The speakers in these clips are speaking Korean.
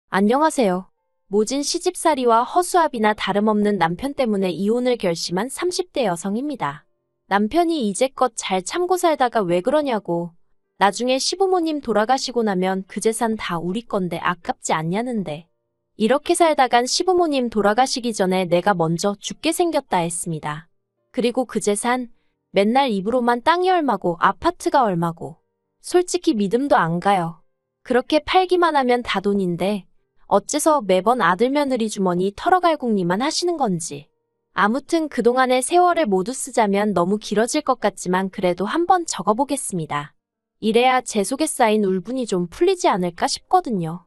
안녕하세요. 모진 시집살이와 허수아비나 다름없는 남편 때문에 이혼을 결심한 30대 여성입니다. 남편이 이제껏 잘 참고 살다가 왜 그러냐고. 나중에 시부모님 돌아가시고 나면 그 재산 다 우리 건데 아깝지 않냐는데. 이렇게 살다간 시부모님 돌아가시기 전에 내가 먼저 죽게 생겼다 했습니다. 그리고 그 재산, 맨날 입으로만 땅이 얼마고 아파트가 얼마고. 솔직히 믿음도 안 가요. 그렇게 팔기만 하면 다 돈인데 어째서 매번 아들 며느리 주머니 털어갈궁리만 하시는 건지. 아무튼 그동안의 세월을 모두 쓰자면 너무 길어질 것 같지만 그래도 한번 적어보겠습니다. 이래야 제 속에 쌓인 울분이 좀 풀리지 않을까 싶거든요.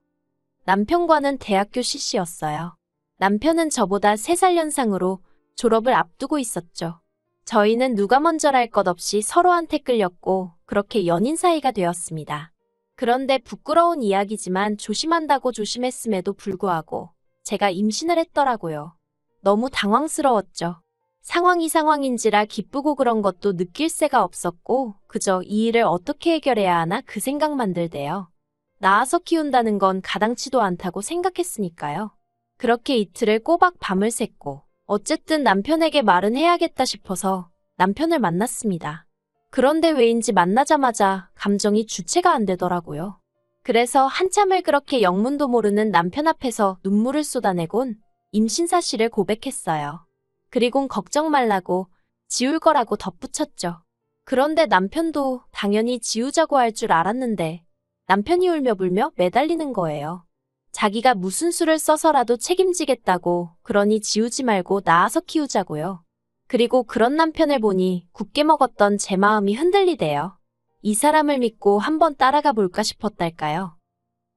남편과는 대학교 CC였어요. 남편은 저보다 3살 연상으로 졸업을 앞두고 있었죠. 저희는 누가 먼저랄 것 없이 서로한테 끌렸고 그렇게 연인 사이가 되었습니다. 그런데 부끄러운 이야기지만 조심한다고 조심했음에도 불구하고 제가 임신을 했더라고요. 너무 당황스러웠죠. 상황이 상황인지라 기쁘고 그런 것도 느낄 새가 없었고 그저 이 일을 어떻게 해결해야 하나 그 생각만 들대요. 낳아서 키운다는 건 가당치도 않다고 생각했으니까요. 그렇게 이틀을 꼬박 밤을 샜고 어쨌든 남편에게 말은 해야겠다 싶어서 남편을 만났습니다. 그런데 왜인지 만나자마자 감정이 주체가 안 되더라고요. 그래서 한참을 그렇게 영문도 모르는 남편 앞에서 눈물을 쏟아내곤 임신 사실을 고백했어요. 그리곤 걱정 말라고 지울 거라고 덧붙였죠. 그런데 남편도 당연히 지우자고 할 줄 알았는데 남편이 울며 불며 매달리는 거예요. 자기가 무슨 수를 써서라도 책임지겠다고 그러니 지우지 말고 낳아서 키우자고요. 그리고 그런 남편을 보니 굳게 먹었던 제 마음이 흔들리대요. 이 사람을 믿고 한번 따라가 볼까 싶었달까요?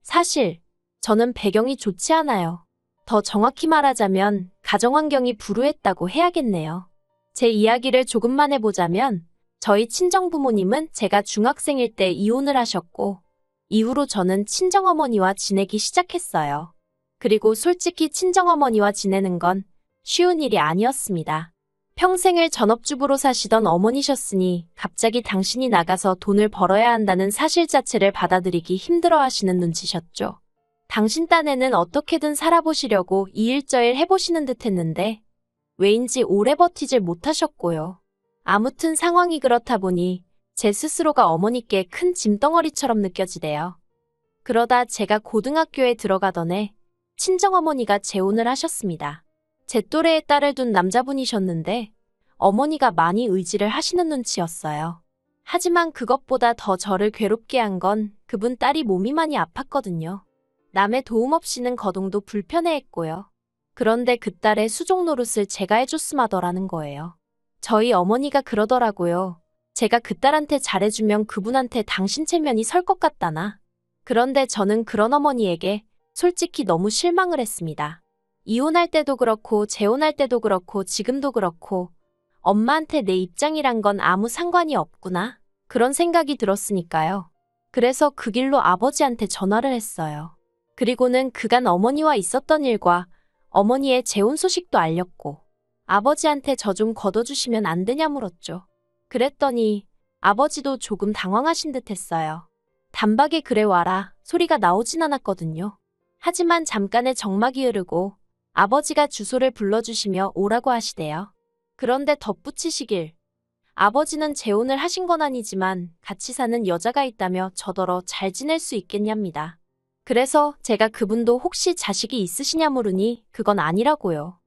사실 저는 배경이 좋지 않아요. 더 정확히 말하자면 가정환경이 불우했다고 해야겠네요. 제 이야기를 조금만 해보자면 저희 친정부모님은 제가 중학생일 때 이혼을 하셨고 이후로 저는 친정어머니와 지내기 시작했어요. 그리고 솔직히 친정어머니와 지내는 건 쉬운 일이 아니었습니다. 평생을 전업주부로 사시던 어머니셨으니 갑자기 당신이 나가서 돈을 벌어야 한다는 사실 자체를 받아들이기 힘들어 하시는 눈치셨죠. 당신 딴에는 어떻게든 살아보시려고 이일저일 해보시는 듯 했는데 왜인지 오래 버티질 못하셨고요. 아무튼 상황이 그렇다 보니 제 스스로가 어머니께 큰 짐덩어리처럼 느껴지대요. 그러다 제가 고등학교에 들어가던 해 친정어머니가 재혼을 하셨습니다. 제 또래의 딸을 둔 남자분이셨는데 어머니가 많이 의지를 하시는 눈치였어요. 하지만 그것보다 더 저를 괴롭게 한 건 그분 딸이 몸이 많이 아팠거든요. 남의 도움 없이는 거동도 불편해했고요. 그런데 그 딸의 수족 노릇을 제가 해줬음하더라는 거예요. 저희 어머니가 그러더라고요. 제가 그 딸한테 잘해주면 그분한테 당신 체면이 설 것 같다나. 그런데 저는 그런 어머니에게 솔직히 너무 실망을 했습니다. 이혼할 때도 그렇고 재혼할 때도 그렇고 지금도 그렇고 엄마한테 내 입장이란 건 아무 상관이 없구나. 그런 생각이 들었으니까요. 그래서 그 길로 아버지한테 전화를 했어요. 그리고는 그간 어머니와 있었던 일과 어머니의 재혼 소식도 알렸고 아버지한테 저 좀 걷어주시면 안 되냐 물었죠. 그랬더니 아버지도 조금 당황하신 듯 했어요. 단박에 그래 와라 소리가 나오진 않았거든요. 하지만 잠깐의 정막이 흐르고 아버지가 주소를 불러주시며 오라고 하시대요. 그런데 덧붙이시길. 아버지는 재혼을 하신 건 아니지만 같이 사는 여자가 있다며 저더러 잘 지낼 수 있겠냐입니다. 그래서 제가 그분도 혹시 자식이 있으시냐 물으니 그건 아니라고요.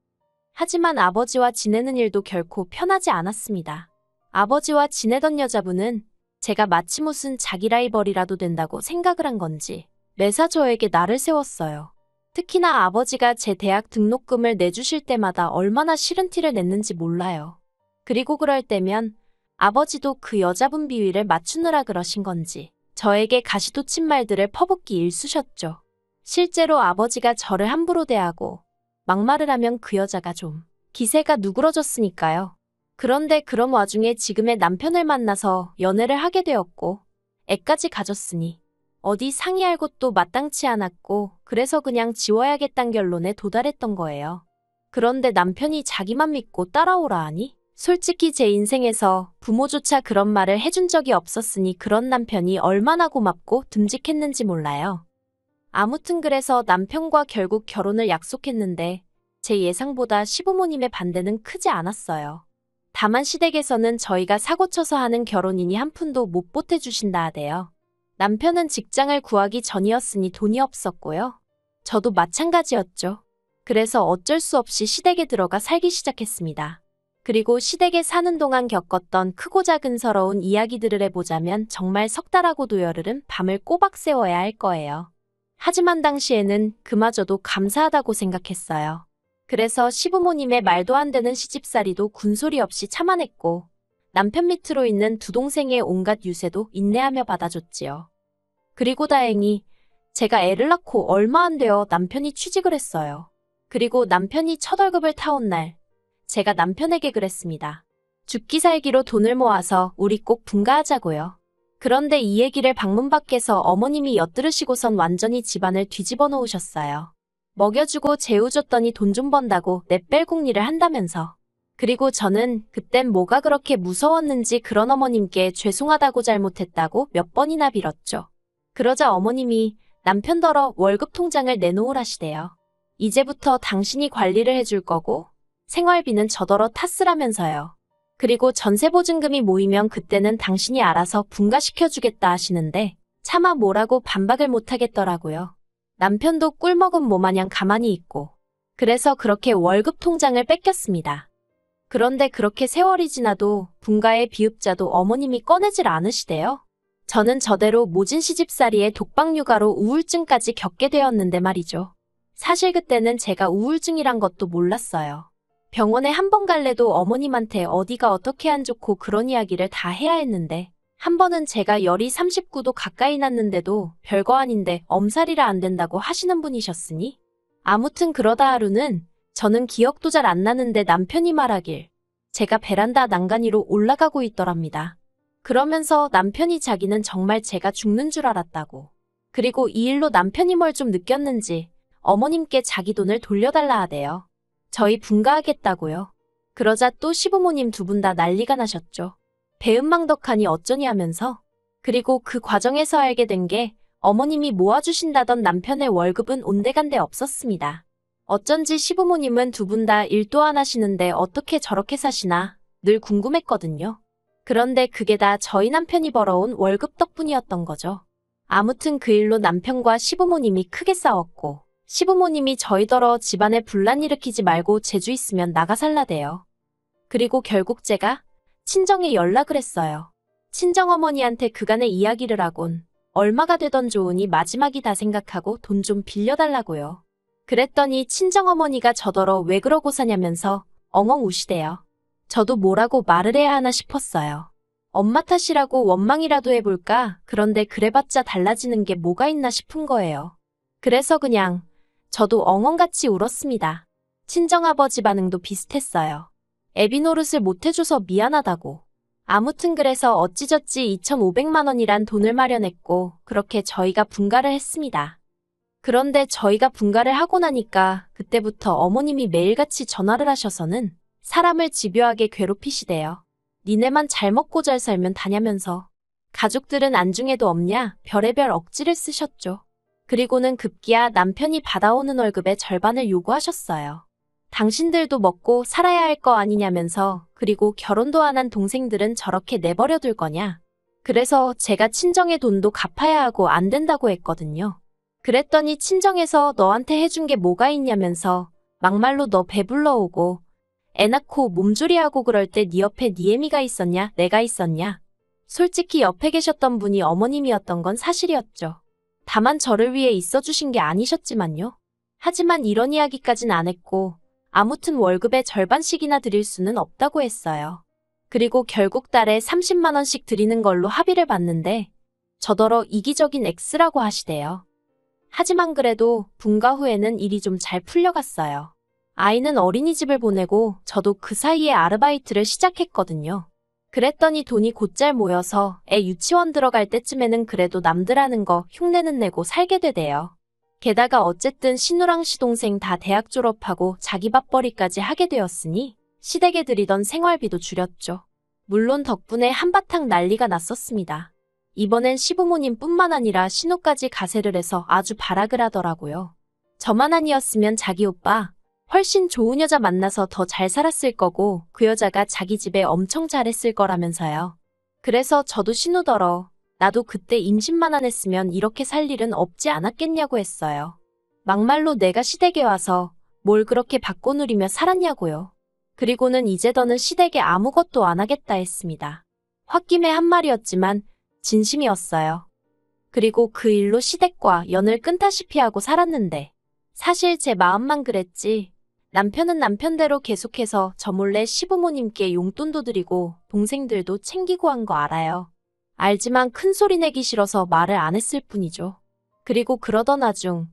하지만 아버지와 지내는 일도 결코 편하지 않았습니다. 아버지와 지내던 여자분은 제가 마치 무슨 자기 라이벌이라도 된다고 생각을 한 건지 매사 저에게 날을 세웠어요. 특히나 아버지가 제 대학 등록금을 내주실 때마다 얼마나 싫은 티를 냈는지 몰라요. 그리고 그럴 때면 아버지도 그 여자분 비위를 맞추느라 그러신 건지 저에게 가시돋친 말들을 퍼붓기 일쑤셨죠. 실제로 아버지가 저를 함부로 대하고 막말을 하면 그 여자가 좀 기세가 누그러졌으니까요. 그런데 그런 와중에 지금의 남편을 만나서 연애를 하게 되었고 애까지 가졌으니 어디 상의할 곳도 마땅치 않았고 그래서 그냥 지워야겠단 결론에 도달했던 거예요. 그런데 남편이 자기만 믿고 따라오라 하니 솔직히 제 인생에서 부모조차 그런 말을 해준 적이 없었으니 그런 남편이 얼마나 고맙고 듬직했는지 몰라요. 아무튼 그래서 남편과 결국 결혼을 약속했는데 제 예상보다 시부모님의 반대는 크지 않았어요. 다만 시댁에서는 저희가 사고쳐서 하는 결혼이니 한 푼도 못 보태주신다 하대요. 남편은 직장을 구하기 전이었으니 돈이 없었고요. 저도 마찬가지였죠. 그래서 어쩔 수 없이 시댁에 들어가 살기 시작했습니다. 그리고 시댁에 사는 동안 겪었던 크고 작은 서러운 이야기들을 해보자면 정말 석 달하고도 열흘은 밤을 꼬박 새워야 할 거예요. 하지만 당시에는 그마저도 감사하다고 생각했어요. 그래서 시부모님의 말도 안 되는 시집살이도 군소리 없이 참아냈고 남편 밑으로 있는 두 동생의 온갖 유세도 인내하며 받아줬지요. 그리고 다행히 제가 애를 낳고 얼마 안 되어 남편이 취직을 했어요. 그리고 남편이 첫 월급을 타온 날 제가 남편에게 그랬습니다. 죽기 살기로 돈을 모아서 우리 꼭 분가하자고요. 그런데 이 얘기를 방문 밖에서 어머님이 엿들으시고선 완전히 집안을 뒤집어 놓으셨어요. 먹여주고 재워줬더니 돈 좀 번다고 내뺄궁리를 한다면서. 그리고 저는 그땐 뭐가 그렇게 무서웠는지 그런 어머님께 죄송하다고 잘못했다고 몇 번이나 빌었죠. 그러자 어머님이 남편더러 월급 통장을 내놓으라시대요. 이제부터 당신이 관리를 해줄 거고 생활비는 저더러 탓쓰라면서요. 그리고 전세보증금이 모이면 그때는 당신이 알아서 분가시켜주겠다 하시는데 차마 뭐라고 반박을 못하겠더라고요. 남편도 꿀먹은 모마냥 가만히 있고 그래서 그렇게 월급 통장을 뺏겼습니다. 그런데 그렇게 세월이 지나도 분가의 비읍자도 어머님이 꺼내질 않으시대요. 저는 저대로 모진 시집살이에 독박육아로 우울증까지 겪게 되었는데 말이죠. 사실 그때는 제가 우울증이란 것도 몰랐어요. 병원에 한 번 갈래도 어머님한테 어디가 어떻게 안 좋고 그런 이야기를 다 해야 했는데 한 번은 제가 열이 39도 가까이 났는데도 별거 아닌데 엄살이라 안 된다고 하시는 분이셨으니 아무튼 그러다 하루는 저는 기억도 잘 안 나는데 남편이 말하길 제가 베란다 난간위로 올라가고 있더랍니다. 그러면서 남편이 자기는 정말 제가 죽는 줄 알았다고. 그리고 이 일로 남편이 뭘 좀 느꼈는지 어머님께 자기 돈을 돌려달라 하대요. 저희 분가하겠다고요. 그러자 또 시부모님 두 분 다 난리가 나셨죠. 배은망덕하니 어쩌니 하면서. 그리고 그 과정에서 알게 된 게 어머님이 모아주신다던 남편의 월급은 온데간데 없었습니다. 어쩐지 시부모님은 두 분 다 일도 안 하시는데 어떻게 저렇게 사시나 늘 궁금했거든요. 그런데 그게 다 저희 남편이 벌어온 월급 덕분이었던 거죠. 아무튼 그 일로 남편과 시부모님이 크게 싸웠고 시부모님이 저희더러 집안에 분란 일으키지 말고 제주 있으면 나가 살라대요. 그리고 결국 제가 친정에 연락을 했어요. 친정어머니한테 그간의 이야기를 하곤 얼마가 되던 좋으니 마지막이다 생각하고 돈 좀 빌려달라고요. 그랬더니 친정어머니가 저더러 왜 그러고 사냐면서 엉엉 우시대요. 저도 뭐라고 말을 해야 하나 싶었어요. 엄마 탓이라고 원망이라도 해볼까? 그런데 그래봤자 달라지는 게 뭐가 있나 싶은 거예요. 그래서 그냥 저도 엉엉같이 울었습니다. 친정아버지 반응도 비슷했어요. 애비 노릇을 못해줘서 미안하다고. 아무튼 그래서 어찌저찌 2,500만 원이란 돈을 마련했고 그렇게 저희가 분가를 했습니다. 그런데 저희가 분가를 하고 나니까 그때부터 어머님이 매일같이 전화를 하셔서는 사람을 집요하게 괴롭히시대요. 니네만 잘 먹고 잘 살면 다냐면서. 가족들은 안중에도 없냐 별의별 억지를 쓰셨죠. 그리고는 급기야 남편이 받아오는 월급의 절반을 요구하셨어요. 당신들도 먹고 살아야 할 거 아니냐면서. 그리고 결혼도 안 한 동생들은 저렇게 내버려둘 거냐. 그래서 제가 친정의 돈도 갚아야 하고 안 된다고 했거든요. 그랬더니 친정에서 너한테 해준 게 뭐가 있냐면서 막말로 너 배불러 오고 애 낳고 몸조리하고 그럴 때 네 옆에 네 애미가 있었냐 내가 있었냐. 솔직히 옆에 계셨던 분이 어머님이었던 건 사실이었죠. 다만 저를 위해 있어주신 게 아니셨지만요. 하지만 이런 이야기까진 안 했고 아무튼 월급의 절반씩이나 드릴 수는 없다고 했어요. 그리고 결국 달에 30만 원씩 드리는 걸로 합의를 봤는데 저더러 이기적인 X라고 하시대요. 하지만 그래도 분가 후에는 일이 좀 잘 풀려갔어요. 아이는 어린이집을 보내고 저도 그 사이에 아르바이트를 시작했거든요. 그랬더니 돈이 곧잘 모여서 애 유치원 들어갈 때쯤에는 그래도 남들 하는 거 흉내는 내고 살게 되대요. 게다가 어쨌든 신우랑 시동생 다 대학 졸업하고 자기 밥벌이까지 하게 되었으니 시댁에 들이던 생활비도 줄였죠. 물론 덕분에 한바탕 난리가 났었습니다. 이번엔 시부모님뿐만 아니라 신우까지 가세를 해서 아주 발악을 하더라고요. 저만 아니었으면 자기 오빠 훨씬 좋은 여자 만나서 더 잘 살았을 거고 그 여자가 자기 집에 엄청 잘했을 거라면서요. 그래서 저도 신우더러 나도 그때 임신만 안 했으면 이렇게 살 일은 없지 않았겠냐고 했어요. 막말로 내가 시댁에 와서 뭘 그렇게 받고 누리며 살았냐고요. 그리고는 이제 더는 시댁에 아무것도 안 하겠다 했습니다. 홧김에 한 말이었지만 진심이었어요. 그리고 그 일로 시댁과 연을 끊다시피 하고 살았는데 사실 제 마음만 그랬지 남편은 남편대로 계속해서 저 몰래 시부모님께 용돈도 드리고 동생들도 챙기고 한 거 알아요. 알지만 큰 소리 내기 싫어서 말을 안 했을 뿐이죠. 그리고 그러던 와중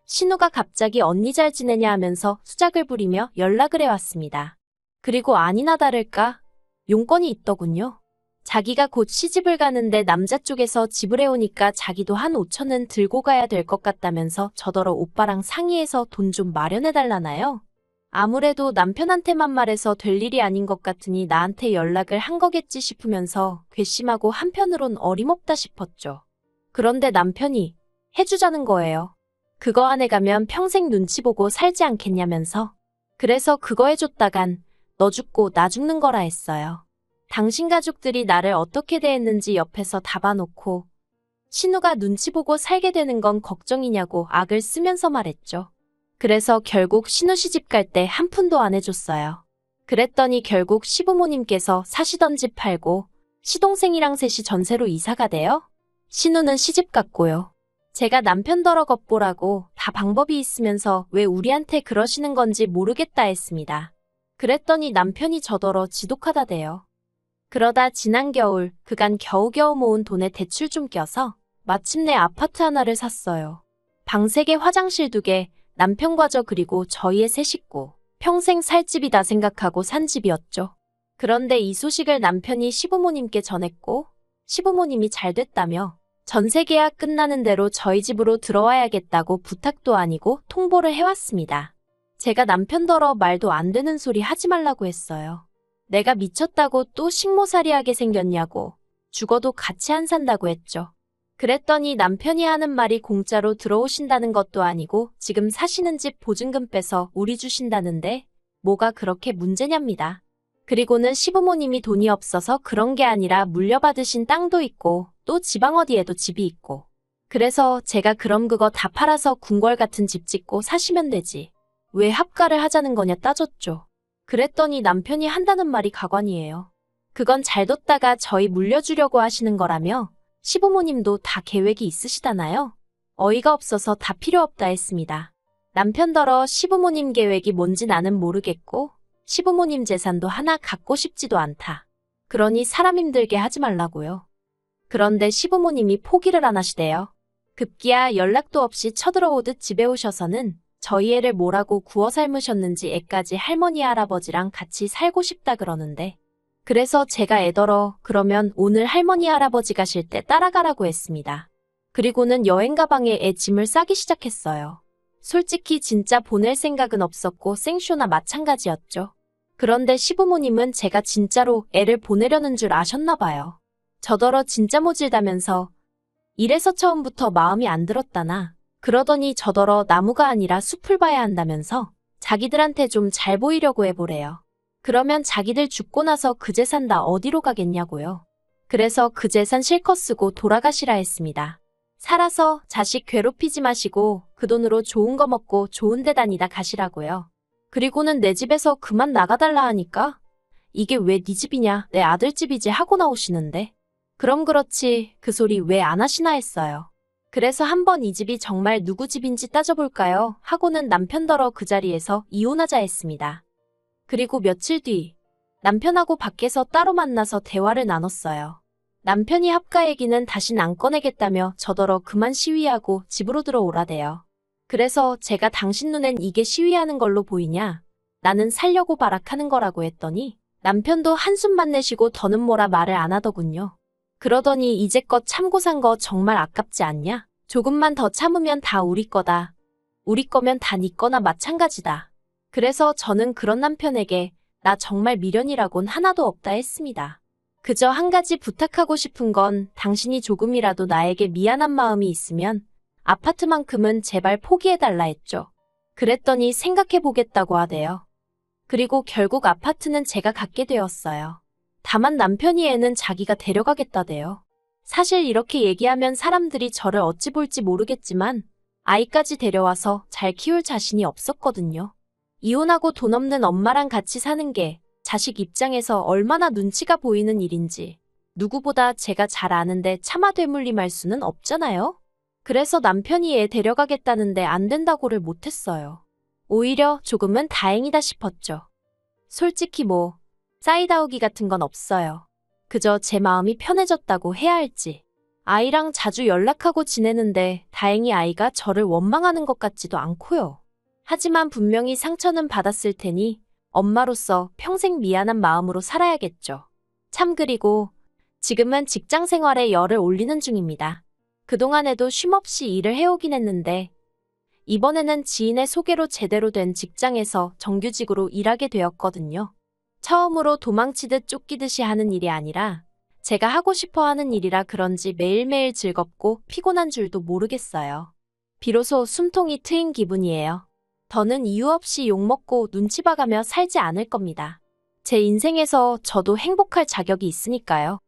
신우가 갑자기 언니 잘 지내냐 하면서 수작을 부리며 연락을 해왔습니다. 그리고 아니나 다를까 용건이 있더군요. 자기가 곧 시집을 가는데 남자 쪽에서 지불해오니까 자기도 한 5천은 들고 가야 될 것 같다면서 저더러 오빠랑 상의해서 돈 좀 마련해달라나요? 아무래도 남편한테만 말해서 될 일이 아닌 것 같으니 나한테 연락을 한 거겠지 싶으면서 괘씸하고 한편으론 어림없다 싶었죠. 그런데 남편이 해주자는 거예요. 그거 안에 가면 평생 눈치 보고 살지 않겠냐면서. 그래서 그거 해줬다간 너 죽고 나 죽는 거라 했어요. 당신 가족들이 나를 어떻게 대했는지 옆에서 다 봐놓고 신우가 눈치 보고 살게 되는 건 걱정이냐고 악을 쓰면서 말했죠. 그래서 결국 신우 시집 갈 때 한 푼도 안 해줬어요. 그랬더니 결국 시부모님께서 사시던 집 팔고 시동생이랑 셋이 전세로 이사가 돼요. 신우는 시집 갔고요. 제가 남편더러 겉보라고 다 방법이 있으면서 왜 우리한테 그러시는 건지 모르겠다 했습니다. 그랬더니 남편이 저더러 지독하다대요. 그러다 지난 겨울 그간 겨우겨우 모은 돈에 대출 좀 껴서 마침내 아파트 하나를 샀어요. 방 3개, 화장실 2개, 남편과 저 그리고 저희의 3 식구. 평생 살 집이다 생각하고 산 집이었죠. 그런데 이 소식을 남편이 시부모님께 전했고 시부모님이 잘 됐다며 전세 계약 끝나는 대로 저희 집으로 들어와야겠다고 부탁도 아니고 통보를 해왔습니다. 제가 남편더러 말도 안 되는 소리 하지 말라고 했어요. 내가 미쳤다고 또 식모살이하게 생겼냐고 죽어도 같이 안 산다고 했죠. 그랬더니 남편이 하는 말이 공짜로 들어오신다는 것도 아니고 지금 사시는 집 보증금 빼서 우리 주신다는데 뭐가 그렇게 문제냐입니다. 그리고는 시부모님이 돈이 없어서 그런 게 아니라 물려받으신 땅도 있고 또 지방 어디에도 집이 있고 그래서 제가 그럼 그거 다 팔아서 궁궐 같은 집 짓고 사시면 되지. 왜 합가를 하자는 거냐 따졌죠. 그랬더니 남편이 한다는 말이 가관이에요. 그건 잘 뒀다가 저희 물려주려고 하시는 거라며 시부모님도 다 계획이 있으시다나요? 어이가 없어서 다 필요 없다 했습니다. 남편더러 시부모님 계획이 뭔지 나는 모르겠고 시부모님 재산도 하나 갖고 싶지도 않다. 그러니 사람 힘들게 하지 말라고요. 그런데 시부모님이 포기를 안 하시대요. 급기야 연락도 없이 쳐들어오듯 집에 오셔서는 저희 애를 뭐라고 구워 삶으셨는지 애까지 할머니 할아버지랑 같이 살고 싶다 그러는데 그래서 제가 애더러 그러면 오늘 할머니 할아버지 가실 때 따라가라고 했습니다. 그리고는 여행 가방에 애 짐을 싸기 시작했어요. 솔직히 진짜 보낼 생각은 없었고 생쇼나 마찬가지였죠. 그런데 시부모님은 제가 진짜로 애를 보내려는 줄 아셨나 봐요. 저더러 진짜 모질다면서 이래서 처음부터 마음이 안 들었다나 그러더니 저더러 나무가 아니라 숲을 봐야 한다면서 자기들한테 좀 잘 보이려고 해보래요. 그러면 자기들 죽고 나서 그 재산 다 어디로 가겠냐고요. 그래서 그 재산 실컷 쓰고 돌아가시라 했습니다. 살아서 자식 괴롭히지 마시고 그 돈으로 좋은 거 먹고 좋은 데 다니다 가시라고요. 그리고는 내 집에서 그만 나가달라 하니까 이게 왜 네 집이냐 내 아들 집이지 하고 나오시는데 그럼 그렇지 그 소리 왜 안 하시나 했어요. 그래서 한번 이 집이 정말 누구 집인지 따져볼까요? 하고는 남편더러 그 자리에서 이혼하자 했습니다. 그리고 며칠 뒤 남편하고 밖에서 따로 만나서 대화를 나눴어요. 남편이 합가 얘기는 다신 안 꺼내겠다며 저더러 그만 시위하고 집으로 들어오라대요. 그래서 제가 당신 눈엔 이게 시위하는 걸로 보이냐? 나는 살려고 발악하는 거라고 했더니 남편도 한숨만 내쉬고 더는 뭐라 말을 안 하더군요. 그러더니 이제껏 참고 산 거 정말 아깝지 않냐? 조금만 더 참으면 다 우리 거다. 우리 거면 다 네 거나 마찬가지다. 그래서 저는 그런 남편에게 나 정말 미련이라곤 하나도 없다 했습니다. 그저 한 가지 부탁하고 싶은 건 당신이 조금이라도 나에게 미안한 마음이 있으면 아파트만큼은 제발 포기해달라 했죠. 그랬더니 생각해보겠다고 하대요. 그리고 결국 아파트는 제가 갖게 되었어요. 다만 남편이 애는 자기가 데려가겠다대요. 사실 이렇게 얘기하면 사람들이 저를 어찌 볼지 모르겠지만 아이까지 데려와서 잘 키울 자신이 없었거든요. 이혼하고 돈 없는 엄마랑 같이 사는 게 자식 입장에서 얼마나 눈치가 보이는 일인지 누구보다 제가 잘 아는데 차마 되물림할 수는 없잖아요. 그래서 남편이 애 데려가겠다는데 안 된다고를 못했어요. 오히려 조금은 다행이다 싶었죠. 솔직히 뭐 사이다우기 같은 건 없어요. 그저 제 마음이 편해졌다고 해야 할지. 아이랑 자주 연락하고 지내는데 다행히 아이가 저를 원망하는 것 같지도 않고요. 하지만 분명히 상처는 받았을 테니 엄마로서 평생 미안한 마음으로 살아야겠죠. 참 그리고 지금은 직장 생활에 열을 올리는 중입니다. 그동안에도 쉼없이 일을 해오긴 했는데 이번에는 지인의 소개로 제대로 된 직장에서 정규직으로 일하게 되었거든요. 처음으로 도망치듯 쫓기듯이 하는 일이 아니라 제가 하고 싶어 하는 일이라 그런지 매일매일 즐겁고 피곤한 줄도 모르겠어요. 비로소 숨통이 트인 기분이에요. 더는 이유 없이 욕먹고 눈치 봐가며 살지 않을 겁니다. 제 인생에서 저도 행복할 자격이 있으니까요.